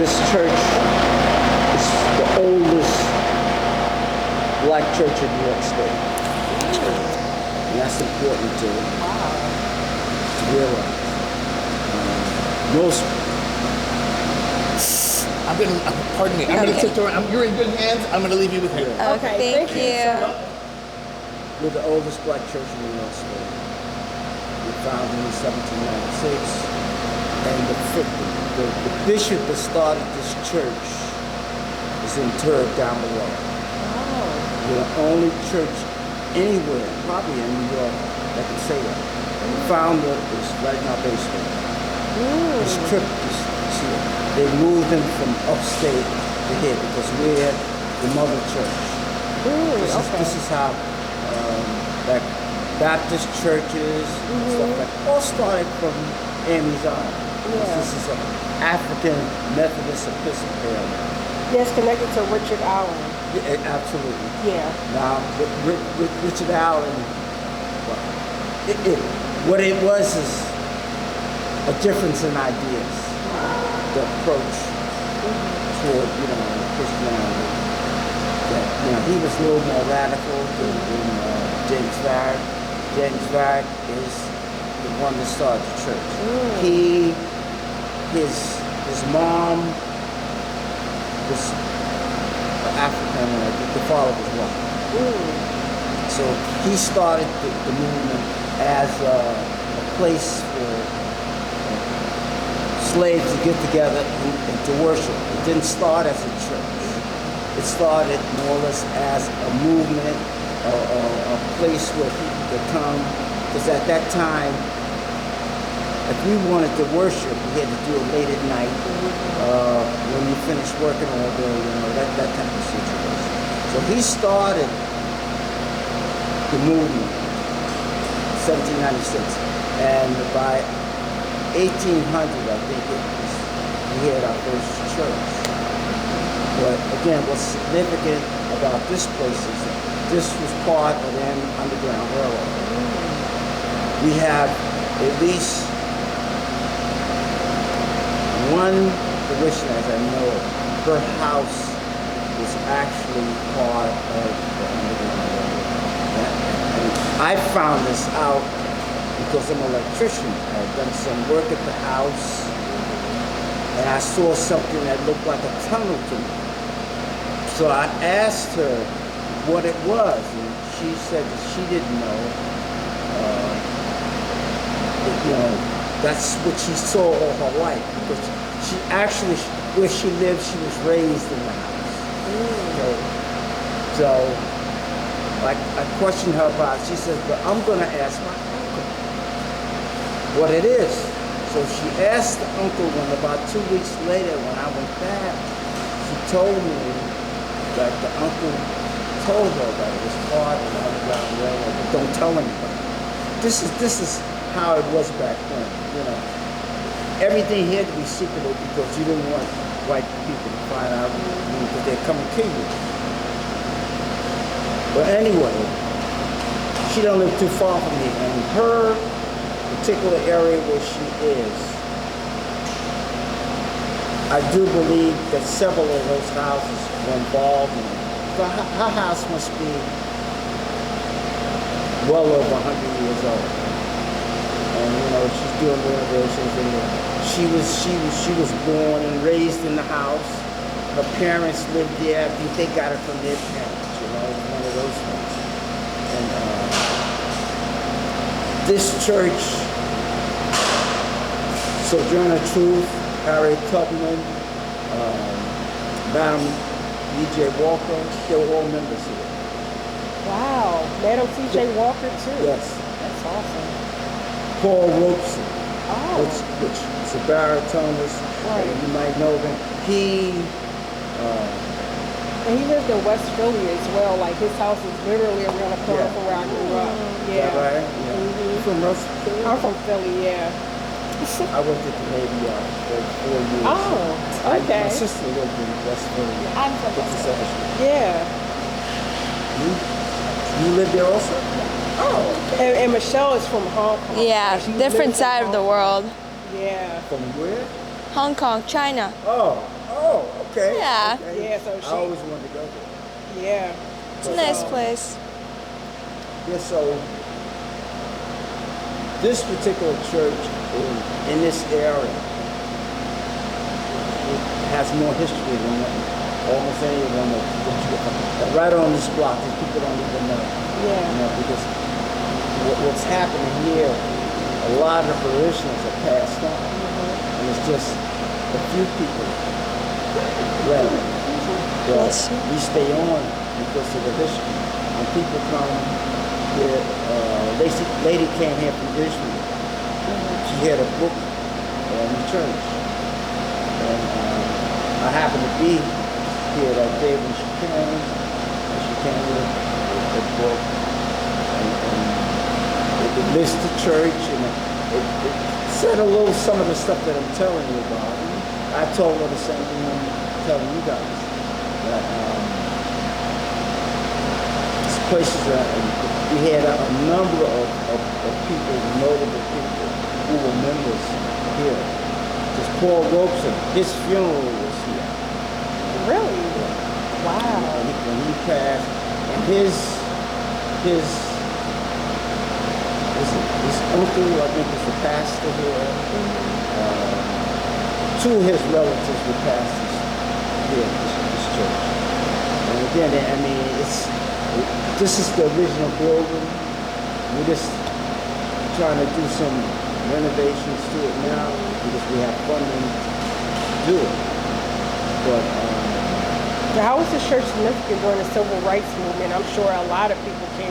this church is the oldest black church in New York State. And that's important to realize. Most pardon me, I'm going to tiptoe around. You're in good hands. I'm going to leave you with him. Okay, thank you. We're the oldest black church in New York State. We were founded in 1796. And the bishop that started this church is interred down below. Oh. We're the only church anywhere, probably in New York, that can say that. The founder is right in our basement. This trip is here. They moved him from upstate to here because we're the mother church. This is how like Baptist churches and stuff like that all started from Amy's Island. This is an African Methodist Episcopalian. Yes, connected to Richard Allen. Yeah, absolutely. Yeah. Now, with Richard Allen, what it was is a difference in ideas, the approach toward, Christianity. That, he was a little more radical than James Varick. James Varick is the one that started the church. His mom was African, and the father was white. So he started the movement as a place for slaves to get together and to worship. It didn't start as a church. It started more or less as a movement, a place where people could come. Because at that time, if we wanted to worship, we had to do it late at night. When you finish working all day, that type of situation. So he started the movement in 1796. And by 1800, I think we had our first church. But again, what's significant about this place is that this was part of the Underground Railroad. We have at least one parishioner, as I know, her house was actually part of the Underground Railroad. And I found this out because I'm an electrician. I had done some work at the house, and I saw something that looked like a tunnel to me. So I asked her what it was, and she said that she didn't know. That's what she saw all her life, because she actually, where she lived, she was raised in the house. So I questioned her about it. She says, but I'm going to ask my uncle what it is. So she asked the uncle, when about 2 weeks later, when I went back, she told me that the uncle told her that it was part of the Underground Railroad, but don't tell anybody. This is how it was back then. Everything had to be secretive because you didn't want white people to find out because they'd come and kill you. But anyway, she don't live too far from me, and her particular area where she is, I do believe that several of those houses were involved in it. So her house must be well over 100 years old. And she's doing renovations in there. She was born and raised in the house. Her parents lived there. I think they got it from their parents, one of those things. And this church, Sojourner Truth, Harriet Tubman, Madam E.J. Walker, they were all members here. Wow, Madam C.J. Walker too. Yes. That's awesome. Paul Robeson, which is a baritonist. Right. You might know him. And he lived in West Philly as well. Like his house is literally around the corner from where I grew up. Yeah. Is that right? Yeah. You from West Philly? I'm from Philly, yeah. I worked at the Navy Yard for 4 years. Oh, okay. My sister lived in West Philly. I'm from West Philly. Yeah. You lived there also? Oh. And Michelle is from Hong Kong. Yeah, different side of the world. Yeah. From where? Hong Kong, China. Oh. Oh, okay. Yeah. Okay. Yeah, so I she- always wanted to go there. Yeah. It's a nice place. Yeah, so this particular church in this area, it has more history than almost any of them that you get. Right on this block, these people don't even know. Yeah. You know, because what's happening here, a lot of the parishioners are passed on. And it's just a few people left. But Bless you. we stay on because of the history. When people come here, lady came here from Israel. She had a book in the church. And I happened to be here that day when she came. And she came with a book. And it lists the church. And it said a little some of the stuff that I'm telling you about. I told her the same thing I'm telling you guys. That these places we had a number of people, notable people, who were members here. Just Paul Robeson, his funeral was here. Really? Wow. When he passed, and his uncle, I think, was the pastor here. Two of his relatives were pastors here at this church. And again, I mean, this is the original building. We're just trying to do some renovations to it now because we have funding to do it. But Now, how was the church significant during the civil rights movement? I'm sure a lot of people came